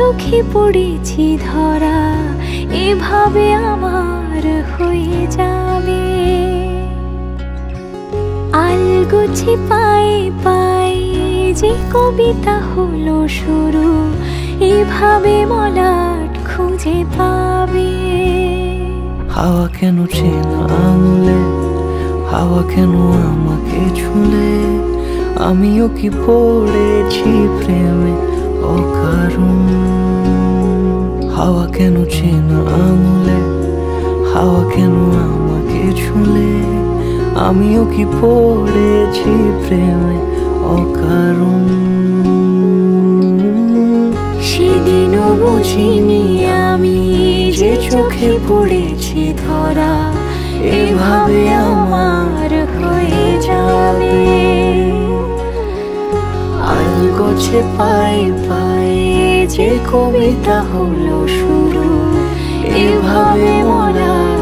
চোখে পড়েছি ধরা, এভাবে আমার হয়ে যাবে। আলগোছে পায়ে পায়ে যে কবিতা হলো শুরু, এভাবে মলাট খুঁজে পাবে। হাওয়া কেন চেনা আঙুলে, হাওয়া কেন আমাকে ছুলে, আমিও কি পড়েছি প্রেমে অকারণ। হাওয়া কেন চেনা আঙুলে, হাওয়া কেন আমাকে ছুলে, আমিও কি পড়েছি প্রেমে অকারণ। সেদিনও বুঝিনি আমি যে চোখে পড়েছি ধরা, এভাবে আমার হয়ে যাবে। আলগোছে পায়ে পায়ে যে কবিতা হলো শুরু, এভাবে মলাট